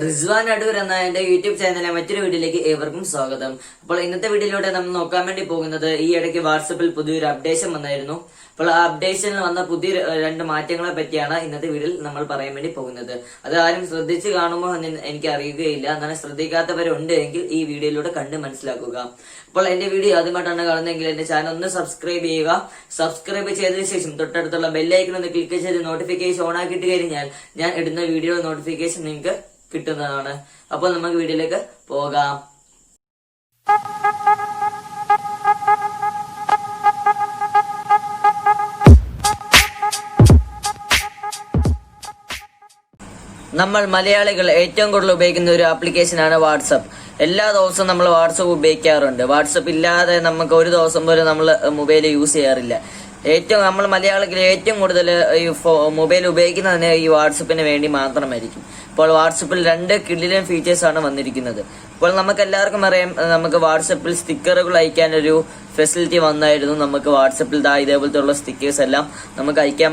റിസ്വാൻ അടൂർ എന്ന എന്റെ യൂട്യൂബ് ചാനലിലെ മറ്റൊരു വീഡിയോയിലേക്ക് ഏവർക്കും സ്വാഗതം. അപ്പോൾ ഇന്നത്തെ വീഡിയോയിലൂടെ നമ്മൾ നോക്കാൻ വേണ്ടി പോകുന്നത് ഈ ഇടയ്ക്ക് വാട്സപ്പിൽ പുതിയൊരു അപ്ഡേഷൻ വന്നായിരുന്നു. അപ്പോൾ ആ അപ്ഡേഷനിൽ വന്ന പുതിയ രണ്ട് മാറ്റങ്ങളെ പറ്റിയാണ് ഇന്നത്തെ വീഡിയോയിൽ നമ്മൾ പറയാൻ വേണ്ടി പോകുന്നത്. അത് ആരും ശ്രദ്ധിച്ച് കാണുമോ എന്ന് എനിക്ക് അറിയുകയില്ല. അങ്ങനെ ശ്രദ്ധിക്കാത്തവരുണ്ട് എങ്കിൽ ഈ വീഡിയോയിലൂടെ കണ്ട് മനസ്സിലാക്കുക. അപ്പോൾ എന്റെ വീഡിയോ ആദ്യമായിട്ടാണ് കാണുന്നതെങ്കിൽ എന്റെ ചാനൽ ഒന്ന് സബ്സ്ക്രൈബ് ചെയ്യുക. സബ്സ്ക്രൈബ് ചെയ്തതിനു ശേഷം തൊട്ടടുത്തുള്ള ബെല്ലൈക്കൺ ഒന്ന് ക്ലിക്ക് ചെയ്ത് നോട്ടിഫിക്കേഷൻ ഓൺ ആക്കിയിട്ട് കഴിഞ്ഞാൽ ഞാൻ ഇടുന്ന വീഡിയോ നോട്ടിഫിക്കേഷൻ നിങ്ങൾക്ക് കിട്ടുന്നതാണ്. അപ്പോൾ നമുക്ക് വീഡിയോയിലേക്ക് പോകാം. നമ്മൾ മലയാളികൾ ഏറ്റവും കൂടുതൽ ഉപയോഗിക്കുന്ന ഒരു ആപ്ലിക്കേഷനാണ് വാട്സപ്പ്. എല്ലാ ദിവസവും നമ്മൾ വാട്സപ്പ് ഉപയോഗിക്കാറുണ്ട്. വാട്സപ്പ് ഇല്ലാതെ നമുക്ക് ഒരു ദിവസം പോലും നമ്മൾ മൊബൈൽ യൂസ് ചെയ്യാറില്ല. നമ്മൾ മലയാളികൾ ഏറ്റവും കൂടുതൽ ഈ മൊബൈൽ ഉപയോഗിക്കുന്നത് ഈ വാട്സപ്പിന് വേണ്ടി മാത്രമായിരിക്കും. ഇപ്പോൾ വാട്സപ്പിൽ രണ്ട് കിടിലൻ ഫീച്ചേഴ്സ് ആണ് വന്നിരിക്കുന്നത്. ഇപ്പോൾ നമുക്ക് എല്ലാവർക്കും അറിയാം, നമുക്ക് വാട്സപ്പിൽ സ്റ്റിക്കറുകൾ അയക്കാൻ ഒരു ഫെസിലിറ്റി വന്നായിരുന്നു. നമുക്ക് വാട്സപ്പിൽ ഇതേപോലത്തെ ഉള്ള സ്റ്റിക്കേഴ്സ് എല്ലാം നമുക്ക് അയക്കാൻ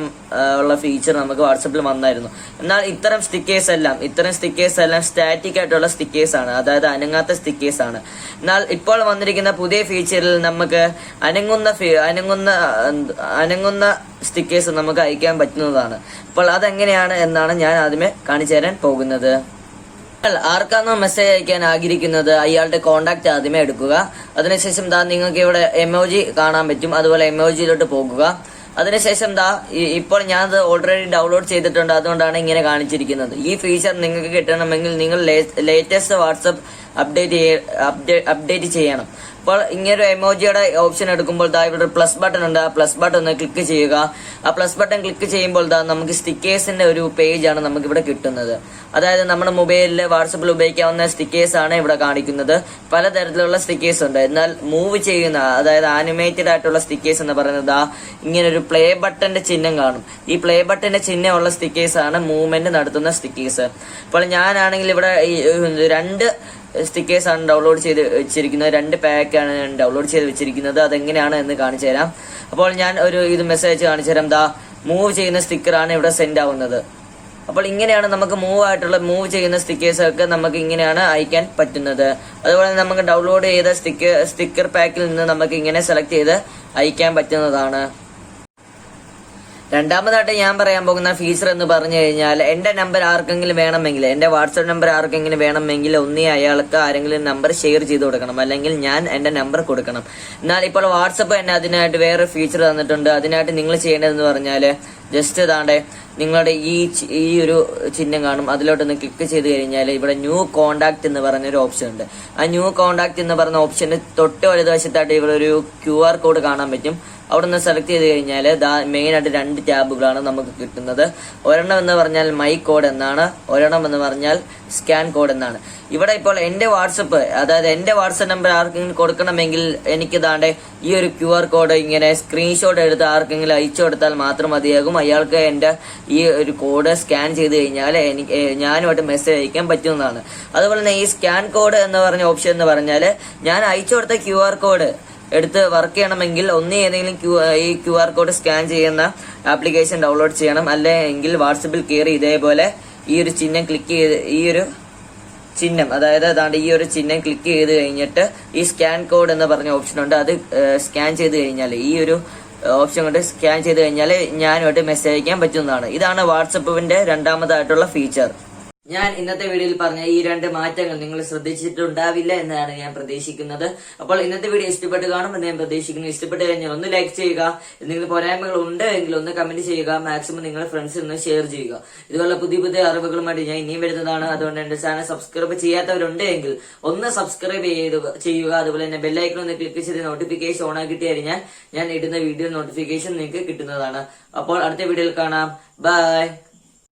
ഉള്ള ഫീച്ചർ നമുക്ക് വാട്സപ്പിൽ വന്നായിരുന്നു. എന്നാൽ ഇത്തരം സ്റ്റിക്കേഴ്സ് എല്ലാം സ്റ്റാറ്റിക് ആയിട്ടുള്ള സ്റ്റിക്കേഴ്സ് ആണ്, അതായത് അനങ്ങാത്ത സ്റ്റിക്കേഴ്സ് ആണ്. എന്നാൽ ഇപ്പോൾ വന്നിരിക്കുന്ന പുതിയ ഫീച്ചറിൽ നമുക്ക് അനങ്ങുന്ന സ്റ്റിക്കേഴ്സ് നമുക്ക് അയക്കാൻ പറ്റുന്നതാണ്. അപ്പോൾ അതെങ്ങനെയാണ് എന്നാണ് ഞാൻ ആദ്യമേ കാണിച്ചു തരാൻ പോകുന്നത്. ആർക്കാണോ മെസ്സേജ് അയക്കാൻ ആഗ്രഹിക്കുന്നത് അയാളുടെ കോണ്ടാക്ട് ആദ്യമേ എടുക്കുക. അതിനുശേഷം നിങ്ങൾക്ക് ഇവിടെ എമോജി കാണാൻ പറ്റും. അതുപോലെ എമോജിയിലോട്ട് പോകുക. അതിനുശേഷം ഇപ്പോൾ ഞാനത് ഓൾറെഡി ഡൗൺലോഡ് ചെയ്തിട്ടുണ്ട്, അതുകൊണ്ടാണ് ഇങ്ങനെ കാണിച്ചിരിക്കുന്നത്. ഈ ഫീച്ചർ നിങ്ങൾക്ക് കിട്ടണമെങ്കിൽ നിങ്ങൾ ലേറ്റസ്റ്റ് വാട്സപ്പ് അപ്ഡേറ്റ് ചെയ്യണം. അപ്പോൾ ഇങ്ങനൊരു എമോജിയുടെ ഓപ്ഷൻ എടുക്കുമ്പോൾ ഇവിടെ പ്ലസ് ബട്ടൺ ഉണ്ട്. ആ പ്ലസ് ബട്ടൺ ഒന്ന് ക്ലിക്ക് ചെയ്യുക. ആ പ്ലസ് ബട്ടൺ ക്ലിക്ക് ചെയ്യുമ്പോൾ നമുക്ക് സ്റ്റിക്കേഴ്സിന്റെ ഒരു പേജ് ആണ് നമുക്ക് ഇവിടെ കിട്ടുന്നത്. അതായത് നമ്മുടെ മൊബൈലിൽ വാട്സപ്പിൽ ഉപയോഗിക്കാവുന്ന സ്റ്റിക്കേഴ്സ് ആണ് ഇവിടെ കാണിക്കുന്നത്. പലതരത്തിലുള്ള സ്റ്റിക്കേഴ്സ് ഉണ്ട്. എന്നാൽ മൂവ് ചെയ്യുന്ന, അതായത് ആനിമേറ്റഡ് ആയിട്ടുള്ള സ്റ്റിക്കേഴ്സ് എന്ന് പറയുന്നത് ഇങ്ങനെ ഒരു പ്ലേ ബട്ടന്റെ ചിഹ്നം കാണും. ഈ പ്ലേ ബട്ടന്റെ ചിഹ്നമുള്ള സ്റ്റിക്കേഴ്സ് ആണ് മൂവ്മെന്റ് നടത്തുന്ന സ്റ്റിക്കേഴ്സ്. അപ്പോൾ ഞാനാണെങ്കിൽ ഇവിടെ രണ്ട് സ്റ്റിക്കേഴ്സ് ആണ് ഡൗൺലോഡ് ചെയ്ത് വെച്ചിരിക്കുന്നത്. രണ്ട് പാക്കാണ് ഞാൻ ഡൗൺലോഡ് ചെയ്ത് വെച്ചിരിക്കുന്നത്. അതെങ്ങനെയാണ് എന്ന് കാണിച്ചു തരാം. അപ്പോൾ ഞാൻ ഇത് മെസ്സേജ് കാണിച്ചു തരാം. മൂവ് ചെയ്യുന്ന സ്റ്റിക്കറാണ് ഇവിടെ സെൻഡ് ആവുന്നത്. അപ്പോൾ ഇങ്ങനെയാണ് നമുക്ക് മൂവ് ചെയ്യുന്ന സ്റ്റിക്കേഴ്സ് ഒക്കെ നമുക്ക് ഇങ്ങനെയാണ് അയക്കാൻ പറ്റുന്നത്. അതുപോലെ നമുക്ക് ഡൗൺലോഡ് ചെയ്ത സ്റ്റിക്കർ പാക്കിൽ നിന്ന് നമുക്ക് ഇങ്ങനെ സെലക്ട് ചെയ്ത് അയക്കാൻ പറ്റുന്നതാണ്. രണ്ടാമതായിട്ട് ഞാൻ പറയാൻ പോകുന്ന ഫീച്ചർ എന്ന് പറഞ്ഞു കഴിഞ്ഞാൽ, എന്റെ നമ്പർ ആർക്കെങ്കിലും വേണമെങ്കിൽ, എന്റെ വാട്സപ്പ് നമ്പർ ആർക്കെങ്കിലും വേണമെങ്കിൽ അയാൾക്ക് ആരെങ്കിലും നമ്പർ ഷെയർ ചെയ്ത് കൊടുക്കണം, അല്ലെങ്കിൽ ഞാൻ എന്റെ നമ്പർ കൊടുക്കണം. എന്നാൽ ഇപ്പോൾ വാട്സപ്പ് തന്നെ അതിനായിട്ട് വേറെ ഫീച്ചർ തന്നിട്ടുണ്ട്. അതിനായിട്ട് നിങ്ങൾ ചെയ്യേണ്ടതെന്ന് പറഞ്ഞാൽ ജസ്റ്റ് നിങ്ങളുടെ ഈ ഒരു ചിഹ്നം കാണും. അതിലോട്ടൊന്ന് ക്ലിക്ക് ചെയ്ത് കഴിഞ്ഞാൽ ഇവിടെ ന്യൂ കോണ്ടാക്ട് എന്ന് പറഞ്ഞൊരു ഓപ്ഷൻ ഉണ്ട്. ആ ന്യൂ കോണ്ടാക്ട് എന്ന് പറഞ്ഞ ഓപ്ഷന് തൊട്ട് വലതുവശത്തായിട്ട് ഇവിടെ ഒരു QR കോഡ് കാണാൻ പറ്റും. അവിടെ നിന്ന് സെലക്ട് ചെയ്ത് കഴിഞ്ഞാൽ മെയിൻ ആയിട്ട് രണ്ട് ടാബുകളാണ് നമുക്ക് കിട്ടുന്നത്. ഒരെണ്ണം എന്ന് പറഞ്ഞാൽ മൈ കോഡ് എന്നാണ്, ഒരെണ്ണം എന്ന് പറഞ്ഞാൽ സ്കാൻ കോഡ് എന്നാണ്. ഇവിടെ ഇപ്പോൾ എന്റെ വാട്സപ്പ്, അതായത് എന്റെ വാട്സപ്പ് നമ്പർ ആർക്കെങ്കിലും കൊടുക്കണമെങ്കിൽ എനിക്ക് ഈ ഒരു QR കോഡ് ഇങ്ങനെ സ്ക്രീൻഷോട്ട് എടുത്ത് ആർക്കെങ്കിലും അയച്ചു കൊടുത്താൽ മാത്രം മതിയാകും. അയാൾക്ക് എന്റെ ഈ ഒരു കോഡ് സ്കാൻ ചെയ്ത് കഴിഞ്ഞാൽ ഞാനുമായിട്ട് മെസ്സേജ് അയക്കാൻ പറ്റുന്നതാണ്. അതുപോലെ തന്നെ ഈ സ്കാൻ കോഡ് എന്ന് പറഞ്ഞ ഓപ്ഷൻ എന്ന് പറഞ്ഞാൽ, ഞാൻ അയച്ചു കൊടുത്ത QR കോഡ് എടുത്ത് വർക്ക് ചെയ്യണമെങ്കിൽ ഏതെങ്കിലും ഈ QR കോഡ് സ്കാൻ ചെയ്യുന്ന ആപ്ലിക്കേഷൻ ഡൗൺലോഡ് ചെയ്യണം. അല്ലെങ്കിൽ വാട്സപ്പിൽ കയറി ഇതേപോലെ ഈ ഒരു ചിഹ്നം ക്ലിക്ക് ചെയ്ത് അതായത് ഈ ഒരു ചിഹ്നം ക്ലിക്ക് ചെയ്ത് കഴിഞ്ഞിട്ട് ഈ സ്കാൻ കോഡ് എന്ന് പറഞ്ഞ ഓപ്ഷൻ ഉണ്ട്. അത് സ്കാൻ ചെയ്ത് കഴിഞ്ഞാൽ, ഈ ഒരു ഓപ്ഷൻ കൊണ്ട് സ്കാൻ ചെയ്ത് കഴിഞ്ഞാൽ ഞാനുമായിട്ട് മെസ്സേജ് അയക്കാൻ പറ്റുന്നതാണ്. ഇതാണ് വാട്സപ്പിന്റെ രണ്ടാമതായിട്ടുള്ള ഫീച്ചർ. ഞാൻ ഇന്നത്തെ വീഡിയോയിൽ പറഞ്ഞ ഈ രണ്ട് മാറ്റങ്ങൾ നിങ്ങൾ ശ്രദ്ധിച്ചിട്ടുണ്ടാവില്ല എന്നാണ് ഞാൻ പ്രതീക്ഷിക്കുന്നത്. അപ്പോൾ ഇന്നത്തെ വീഡിയോ ഇഷ്ടപ്പെട്ട് കാണുമെന്ന് ഞാൻ പ്രതീക്ഷിക്കുന്നു. ഇഷ്ടപ്പെട്ട് കഴിഞ്ഞാൽ ഒന്ന് ലൈക്ക് ചെയ്യുക. എന്തെങ്കിലും പോരായ്മകൾ ഉണ്ട് എങ്കിൽ ഒന്ന് കമന്റ് ചെയ്യുക. മാക്സിമം നിങ്ങളുടെ ഫ്രണ്ട്സിൽ നിന്ന് ഷെയർ ചെയ്യുക. ഇതുപോലെ പുതിയ അറിവുകളുമായിട്ട് ഞാൻ ഇനിയും വരുന്നതാണ്. അതുകൊണ്ട് എന്റെ ചാനൽ സബ്സ്ക്രൈബ് ചെയ്യാത്തവരുണ്ട് എങ്കിൽ ഒന്ന് സബ്സ്ക്രൈബ് ചെയ്യുക. അതുപോലെ തന്നെ ബെല്ലൈക്കൺ ഒന്ന് ക്ലിക്ക് ചെയ്ത് നോട്ടിഫിക്കേഷൻ ഓൺ ആക്കി കഴിഞ്ഞാൽ ഞാൻ ഇടുന്ന വീഡിയോ നോട്ടിഫിക്കേഷൻ നിങ്ങൾക്ക് കിട്ടുന്നതാണ്. അപ്പോൾ അടുത്ത വീഡിയോയിൽ കാണാം. ബൈ.